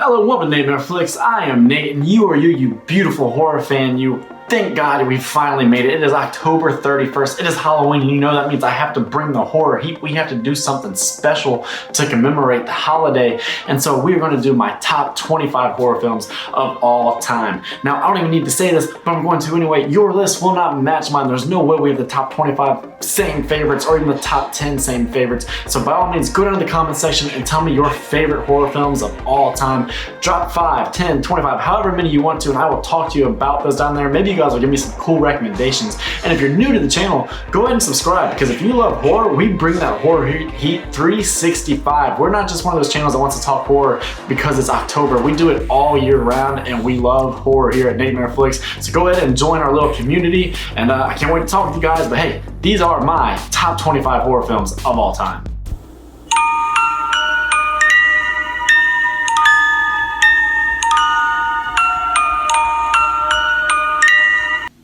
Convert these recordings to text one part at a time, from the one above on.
Hello, welcome to natemareflix. I am Nate, and you are you beautiful horror fan. Thank God we finally made it. It is October 31st. It is Halloween, and you know that means I have to bring the horror heat. We have to do something special to commemorate the holiday. And so we're going to do my top 25 horror films of all time. Now, I don't even need to say this, but I'm going to anyway. Your list will not match mine. There's no way we have the top 25 same favorites or even the top 10 same favorites. So by all means, go down in the comment section and tell me your favorite horror films of all time. Drop 5, 10, 25, however many you want to, and I will talk to you about those down there. Maybe you guys will give me some cool recommendations. And if you're new to the channel, go ahead and subscribe, because if you love horror, we bring that horror heat 365. We're not just one of those channels that wants to talk horror because it's October. We do it all year round, and we love horror here at natemareflix. So go ahead and join our little community, and I can't wait to talk with you guys. But hey, these are my top 25 horror films of all time.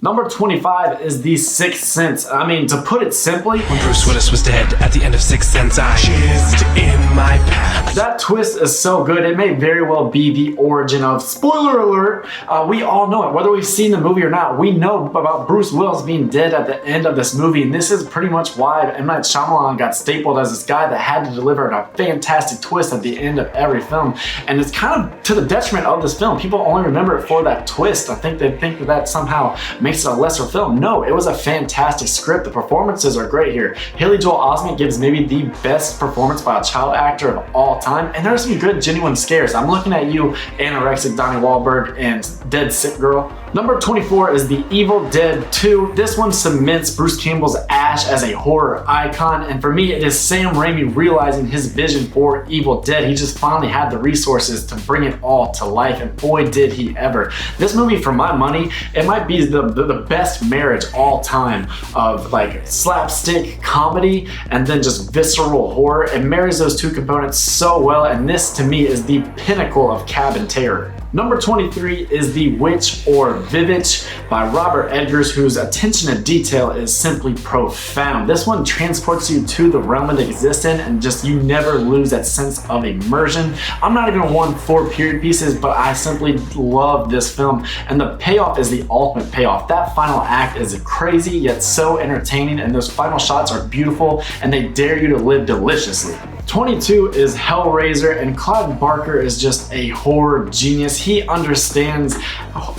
Number 25 is The Sixth Sense. I mean, to put it simply, when Bruce Willis was dead at the end of Sixth Sense, I jizzed in my pants. That twist is so good. It may very well be the origin of, spoiler alert, we all know it. Whether we've seen the movie or not, we know about Bruce Willis being dead at the end of this movie. And this is pretty much why M. Night Shyamalan got stapled as this guy that had to deliver a fantastic twist at the end of every film. And it's kind of to the detriment of this film. People only remember it for that twist. I think they think that somehow makes it a lesser film. No, it was a fantastic script. The performances are great here. Haley Joel Osment gives maybe the best performance by a child actor of all time, and there's some good genuine scares. I'm looking at you, anorexic Donnie Wahlberg and Dead Sick Girl. Number 24 is The Evil Dead 2. This one cements Bruce Campbell's Ash as a horror icon, and for me, it is Sam Raimi realizing his vision for Evil Dead. He just finally had the resources to bring it all to life, and boy did he ever. This movie, for my money, it might be the best marriage all time of like slapstick comedy and then just visceral horror. It marries those two components so well, and this to me is the pinnacle of cabin terror. Number 23 is The Witch or Vivitch by Robert Eggers, whose attention to detail is simply profound. This one transports you to the realm it exists in, and just you never lose that sense of immersion. I'm not even one for period pieces, but I simply love this film, and the payoff is the ultimate payoff. That final act is crazy yet so entertaining, and those final shots are beautiful, and they dare you to live deliciously. 22 is Hellraiser, and Clive Barker is just a horror genius. He understands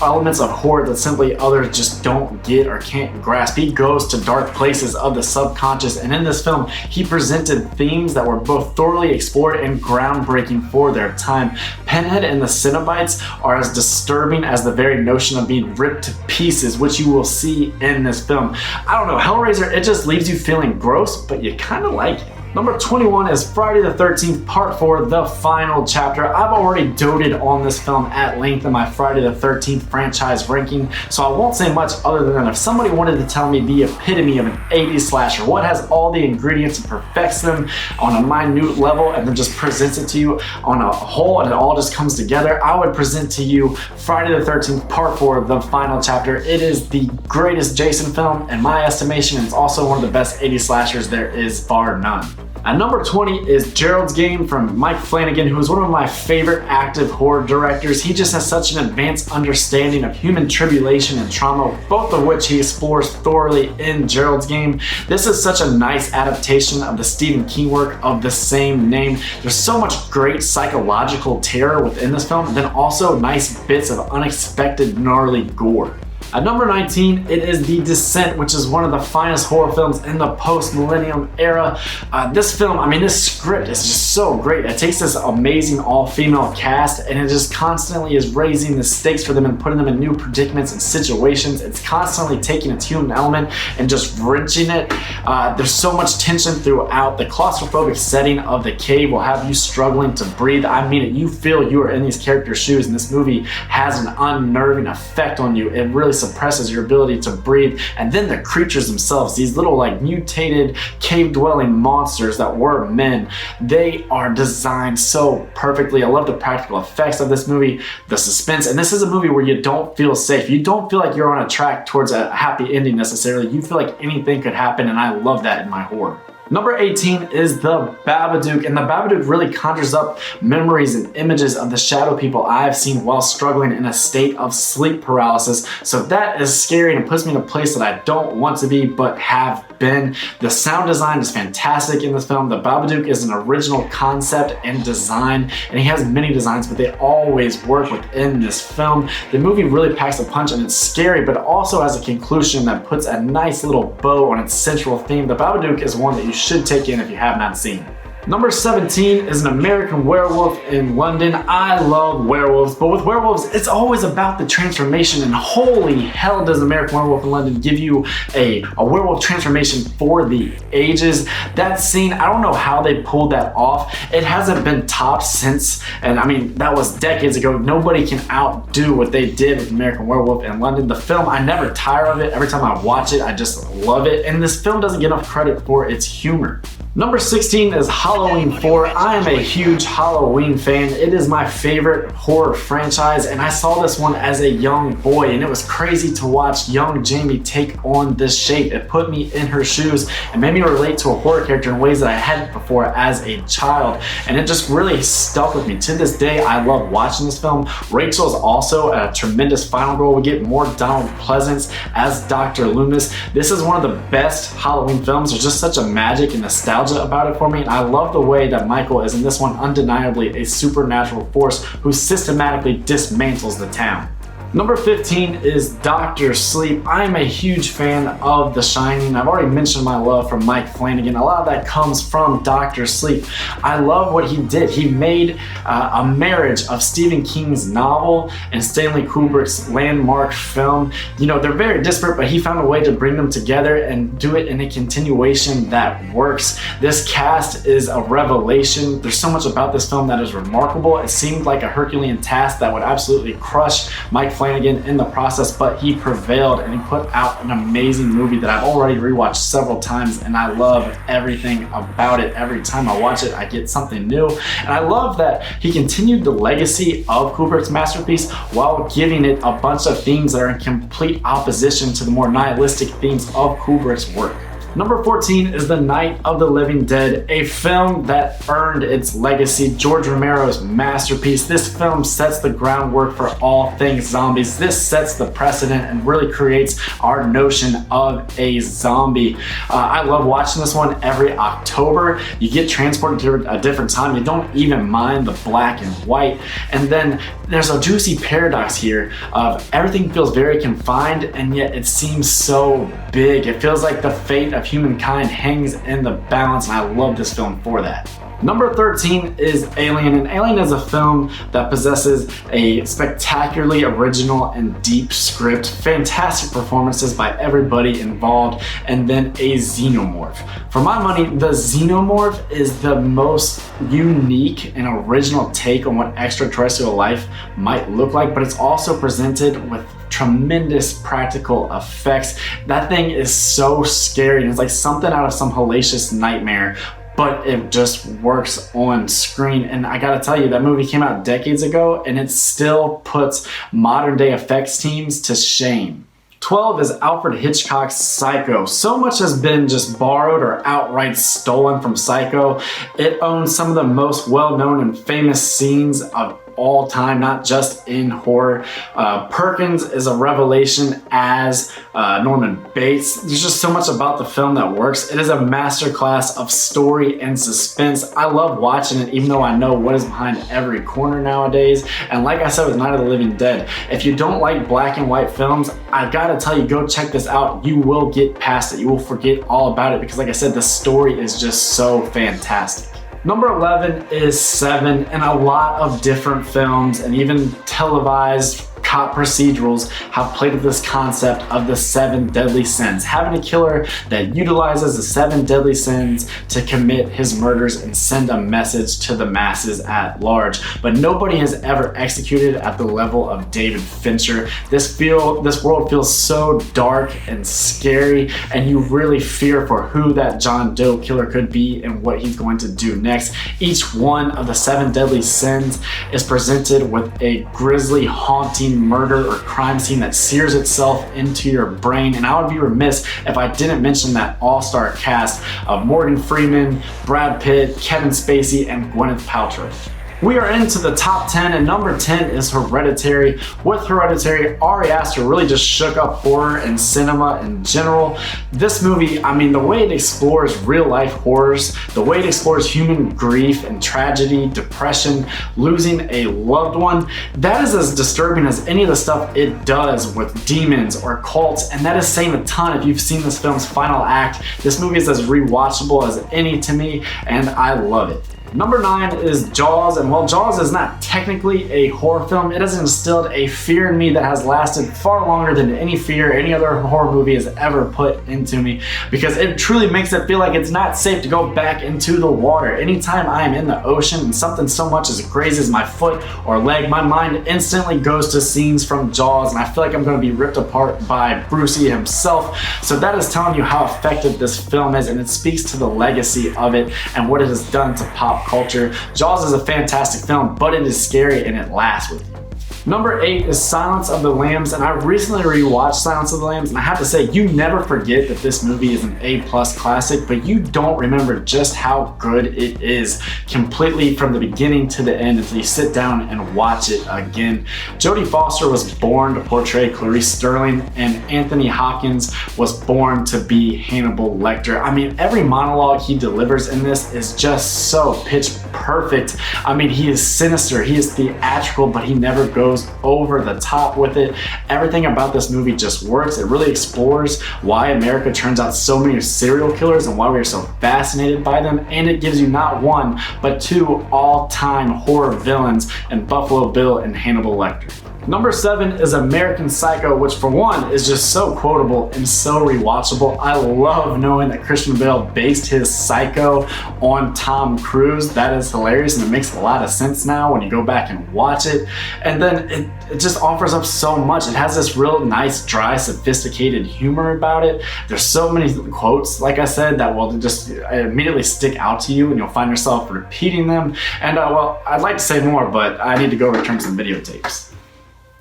elements of horror that simply others just don't get or can't grasp. He goes to dark places of the subconscious, and in this film, he presented themes that were both thoroughly explored and groundbreaking for their time. Pinhead and the Cenobites are as disturbing as the very notion of being ripped to pieces, which you will see in this film. I don't know, Hellraiser, it just leaves you feeling gross, but you kind of like it. Number 21 is Friday the 13th, Part 4, The Final Chapter. I've already doted on this film at length in my Friday the 13th franchise ranking, so I won't say much other than if somebody wanted to tell me the epitome of an 80s slasher, what has all the ingredients and perfects them on a minute level and then just presents it to you on a whole and it all just comes together, I would present to you Friday the 13th, Part 4, The Final Chapter. It is the greatest Jason film in my estimation, and it's also one of the best 80s slashers there is, bar none. At number 20 is Gerald's Game from Mike Flanagan, who is one of my favorite active horror directors. He just has such an advanced understanding of human tribulation and trauma, both of which he explores thoroughly in Gerald's Game. This is such a nice adaptation of the Stephen King work of the same name. There's so much great psychological terror within this film, then also nice bits of unexpected gnarly gore. At number 19, it is The Descent, which is one of the finest horror films in the post-millennium era. This film, I mean, this script is just so great. It takes this amazing all-female cast, and it just constantly is raising the stakes for them and putting them in new predicaments and situations. It's constantly taking its human element and just wrenching it. There's so much tension throughout. The claustrophobic setting of the cave will have you struggling to breathe. I mean it. You feel you are in these characters' shoes, and this movie has an unnerving effect on you. It really suppresses your ability to breathe. And then the creatures themselves, these little like mutated cave-dwelling monsters that were men, they are designed so perfectly. I love the practical effects of this movie, the suspense, and this is a movie where you don't feel safe. You don't feel like you're on a track towards a happy ending necessarily. You feel like anything could happen, and I love that in my horror. Number 18 is The Babadook, and The Babadook really conjures up memories and images of the shadow people I've seen while struggling in a state of sleep paralysis. So that is scary and it puts me in a place that I don't want to be but have been. The sound design is fantastic in this film. The Babadook is an original concept and design, and he has many designs, but they always work within this film. The movie really packs a punch and it's scary, but also has a conclusion that puts a nice little bow on its central theme. The Babadook is one that you should take in if you have not seen. Number 17 is An American Werewolf in London. I love werewolves, but with werewolves, it's always about the transformation, and holy hell does American Werewolf in London give you a werewolf transformation for the ages. That scene, I don't know how they pulled that off. It hasn't been topped since, and I mean, that was decades ago. Nobody can outdo what they did with American Werewolf in London. The film, I never tire of it. Every time I watch it, I just love it, and this film doesn't get enough credit for its humor. Number 16 is Halloween 4. I am a huge Halloween fan. It is my favorite horror franchise, and I saw this one as a young boy, and it was crazy to watch young Jamie take on this shape. It put me in her shoes and made me relate to a horror character in ways that I hadn't before as a child, and it just really stuck with me. To this day, I love watching this film. Rachel is also a tremendous final girl. We get more Donald Pleasance as Dr. Loomis. This is one of the best Halloween films. There's just such a magic and nostalgia about it for me, and I love the way that Michael is in this one undeniably a supernatural force who systematically dismantles the town. Number 15 is Dr. Sleep. I'm a huge fan of The Shining. I've already mentioned my love for Mike Flanagan. A lot of that comes from Dr. Sleep. I love what he did. He made a marriage of Stephen King's novel and Stanley Kubrick's landmark film. You know, they're very disparate, but he found a way to bring them together and do it in a continuation that works. This cast is a revelation. There's so much about this film that is remarkable. It seemed like a Herculean task that would absolutely crush Mike Flanagan in the process, but he prevailed and he put out an amazing movie that I've already rewatched several times, and I love everything about it. Every time I watch it, I get something new, and I love that he continued the legacy of Kubrick's masterpiece while giving it a bunch of themes that are in complete opposition to the more nihilistic themes of Kubrick's work. Number 14 is The Night of the Living Dead, a film that earned its legacy, George Romero's masterpiece. This film sets the groundwork for all things zombies. This sets the precedent and really creates our notion of a zombie. I love watching this one every October. You get transported to a different time. You don't even mind the black and white. And then there's a juicy paradox here of everything feels very confined, and yet it seems so big. It feels like the fate of humankind hangs in the balance, and I love this film for that. Number 13 is Alien, and Alien is a film that possesses a spectacularly original and deep script, fantastic performances by everybody involved, and then a xenomorph. For my money, the xenomorph is the most unique and original take on what extraterrestrial life might look like, but it's also presented with tremendous practical effects. That thing is so scary, and it's like something out of some hellacious nightmare, but it just works on screen. And I gotta tell you, that movie came out decades ago, and it still puts modern day effects teams to shame. 12 is Alfred Hitchcock's Psycho. So much has been just borrowed or outright stolen from Psycho. It owns some of the most well-known and famous scenes of all time, not just in horror. Perkins is a revelation as Norman Bates. There's just so much about the film that works. It is a masterclass of story and suspense. I love watching it, even though I know what is behind every corner nowadays. And like I said with Night of the Living Dead, if you don't like black and white films, I gotta tell you, go check this out. You will get past it. You will forget all about it because, like I said, the story is just so fantastic. Number 11 is Seven, and a lot of different films and even televised cop procedurals have played with this concept of the 7 deadly sins, having a killer that utilizes the 7 deadly sins to commit his murders and send a message to the masses at large. But nobody has ever executed at the level of David Fincher. This world feels so dark and scary, and you really fear for who that John Doe killer could be and what he's going to do next. Each one of the 7 deadly sins is presented with a grisly, haunting murder or crime scene that sears itself into your brain. And I would be remiss if I didn't mention that all-star cast of Morgan Freeman, Brad Pitt, Kevin Spacey, and Gwyneth Paltrow. We are into the top 10, and number 10 is Hereditary. With Hereditary, Ari Aster really just shook up horror and cinema in general. This movie, I mean, the way it explores real life horrors, the way it explores human grief and tragedy, depression, losing a loved one, that is as disturbing as any of the stuff it does with demons or cults, and that is saying a ton. If you've seen this film's final act, this movie is as rewatchable as any to me, and I love it. Number 9 is Jaws, and while Jaws is not technically a horror film, it has instilled a fear in me that has lasted far longer than any fear any other horror movie has ever put into me, because it truly makes it feel like it's not safe to go back into the water. Anytime I am in the ocean and something so much as grazes my foot or leg, my mind instantly goes to scenes from Jaws, and I feel like I'm going to be ripped apart by Brucey himself. So that is telling you how effective this film is, and it speaks to the legacy of it and what it has done to pop culture. Jaws is a fantastic film, but it is scary and it lasts with you. Number 8 is Silence of the Lambs, and I recently rewatched Silence of the Lambs, and I have to say, you never forget that this movie is an A+ classic, but you don't remember just how good it is completely from the beginning to the end until you sit down and watch it again. Jodie Foster was born to portray Clarice Sterling, and Anthony Hopkins was born to be Hannibal Lecter. I mean, every monologue he delivers in this is just so pitch perfect. I mean, he is sinister, he is theatrical, but he never goes over the top with it. Everything about this movie just works. It really explores why America turns out so many serial killers and why we are so fascinated by them, and it gives you not one, but 2 all-time horror villains in Buffalo Bill and Hannibal Lecter. Number 7 is American Psycho, which for one is just so quotable and so rewatchable. I love knowing that Christian Bale based his Psycho on Tom Cruise. That is hilarious, and it makes a lot of sense now when you go back and watch it. And then it just offers up so much. It has this real nice, dry, sophisticated humor about it. There's so many quotes, like I said, that will just immediately stick out to you, and you'll find yourself repeating them. And well, I'd like to say more, but I need to go return some videotapes.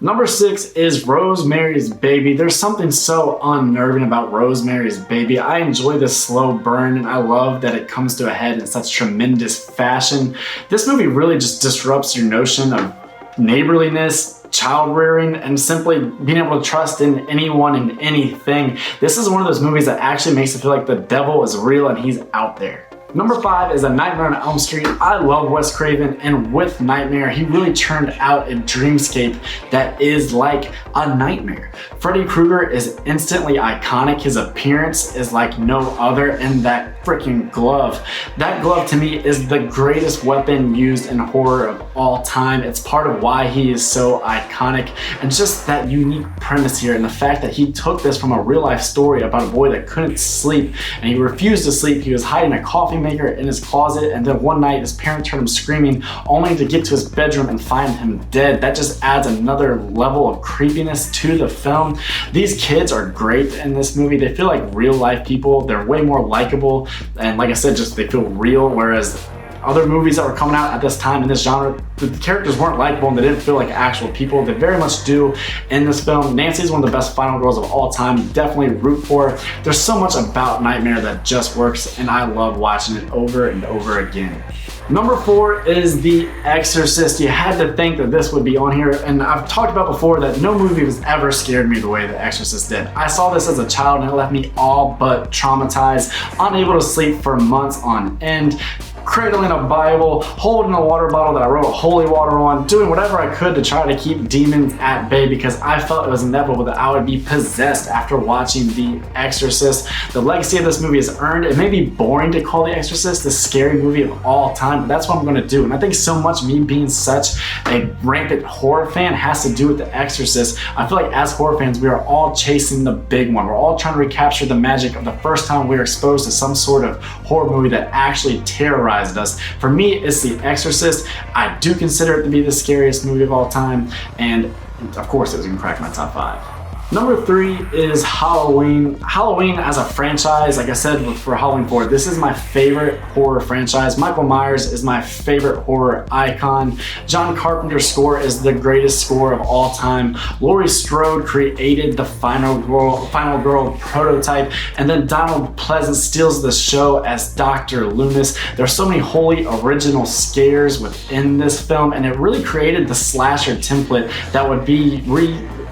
Number 6 is Rosemary's Baby. There's something so unnerving about Rosemary's Baby. I enjoy this slow burn, and I love that it comes to a head in such tremendous fashion. This movie really just disrupts your notion of neighborliness, child rearing, and simply being able to trust in anyone and anything. This is one of those movies that actually makes it feel like the devil is real and he's out there. Number 5 is A Nightmare on Elm Street. I love Wes Craven, and with Nightmare, he really turned out a dreamscape that is like a nightmare. Freddy Krueger is instantly iconic. His appearance is like no other, and that freaking glove. That glove to me is the greatest weapon used in horror of all time. It's part of why he is so iconic, and just that unique premise here, and the fact that he took this from a real life story about a boy that couldn't sleep, and he refused to sleep. He was hiding a coffee maker in his closet, and then one night his parents heard him screaming only to get to his bedroom and find him dead. That just adds another level of creepiness to the film. These kids are great in this movie. They feel like real life people. They're way more likable, and like I said, just they feel real, whereas other movies that were coming out at this time in this genre, the characters weren't likable and they didn't feel like actual people. They very much do in this film. Nancy is one of the best final girls of all time. Definitely root for her. There's so much about Nightmare that just works, and I love watching it over and over again. Number 4 is The Exorcist. You had to think that this would be on here, and I've talked about before that no movie has ever scared me the way The Exorcist did. I saw this as a child and it left me all but traumatized, unable to sleep for months on end, cradling a Bible, holding a water bottle that I wrote holy water on, doing whatever I could to try to keep demons at bay because I felt it was inevitable that I would be possessed after watching The Exorcist. The legacy of this movie is earned. It may be boring to call The Exorcist the scary movie of all time, but that's what I'm going to do. And I think so much me being such a rampant horror fan has to do with The Exorcist. I feel like as horror fans, we are all chasing the big one. We're all trying to recapture the magic of the first time we were exposed to some sort of horror movie that actually terrorized us. For me, it's The Exorcist. I do consider it to be the scariest movie of all time, and of course it was gonna crack my top 5. Number 3 is Halloween. Halloween as a franchise, like I said for Halloween 4, this is my favorite horror franchise. Michael Myers is my favorite horror icon. John Carpenter's score is the greatest score of all time. Laurie Strode created the Final Girl prototype, and then Donald Pleasance steals the show as Dr. Loomis. There's so many wholly original scares within this film, and it really created the slasher template that would be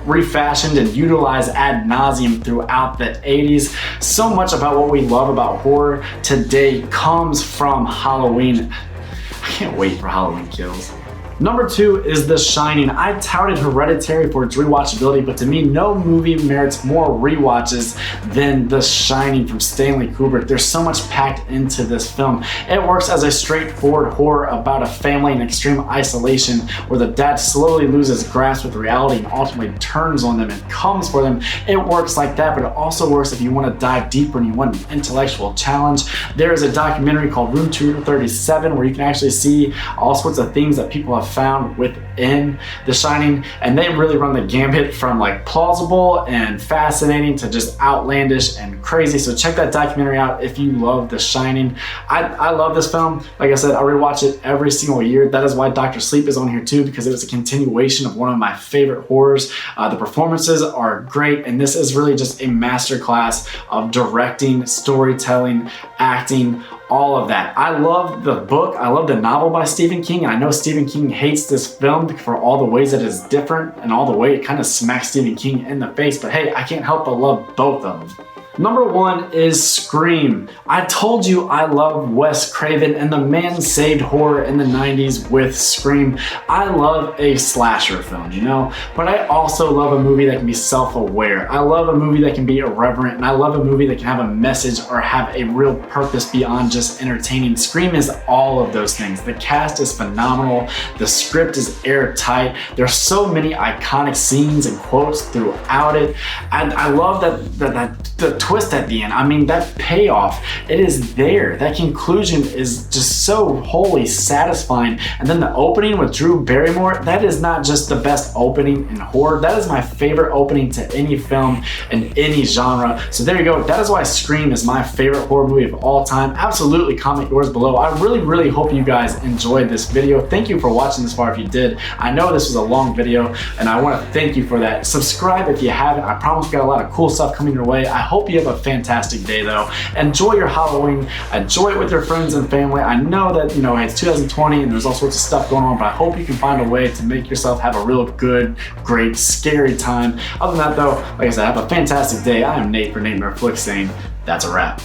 refashioned and utilized ad nauseum throughout the 80s. So much about what we love about horror today comes from Halloween. I can't wait for Halloween Kills. Number 2 is The Shining. I touted Hereditary for its rewatchability, but to me, no movie merits more rewatches than The Shining from Stanley Kubrick. There's so much packed into this film. It works as a straightforward horror about a family in extreme isolation where the dad slowly loses grasp with reality and ultimately turns on them and comes for them. It works like that, but it also works if you want to dive deeper and you want an intellectual challenge. There is a documentary called Room 237 where you can actually see all sorts of things that people have found within The Shining, and they really run the gambit from like plausible and fascinating to just outlandish and crazy. So check that documentary out if you love The Shining. I love this film. Like I said, I rewatch it every single year. That is why Dr. Sleep is on here too, because it was a continuation of one of my favorite horrors. The performances are great, and this is really just a masterclass of directing, storytelling, acting, all of that. I love the book. I love the novel by Stephen King. And I know Stephen King hates this film for all the ways that it's different and all the way it kind of smacks Stephen King in the face. But hey, I can't help but love both of them. Number 1 is Scream. I told you I love Wes Craven, and the man saved horror in the 90s with Scream. I love a slasher film, you know, but I also love a movie that can be self-aware. I love a movie that can be irreverent, and I love a movie that can have a message or have a real purpose beyond just entertaining. Scream is all of those things. The cast is phenomenal. The script is airtight. There's so many iconic scenes and quotes throughout it. And I love the twist at the end. I mean, that payoff, it is there. That conclusion is just so wholly satisfying. And then the opening with Drew Barrymore, that is not just the best opening in horror. That is my favorite opening to any film in any genre. So there you go. That is why Scream is my favorite horror movie of all time. Absolutely comment yours below. I really hope you guys enjoyed this video. Thank you for watching this far if you did. I know this was a long video, and I want to thank you for that. Subscribe if you haven't. I promise we got a lot of cool stuff coming your way. I hope you have a fantastic day though. Enjoy your Halloween. Enjoy it with your friends and family. I know that, you know, it's 2020 and there's all sorts of stuff going on, but I hope you can find a way to make yourself have a real good, great, scary time. Other than that though, like I said, have a fantastic day. I am Nate for Natemareflix saying that's a wrap.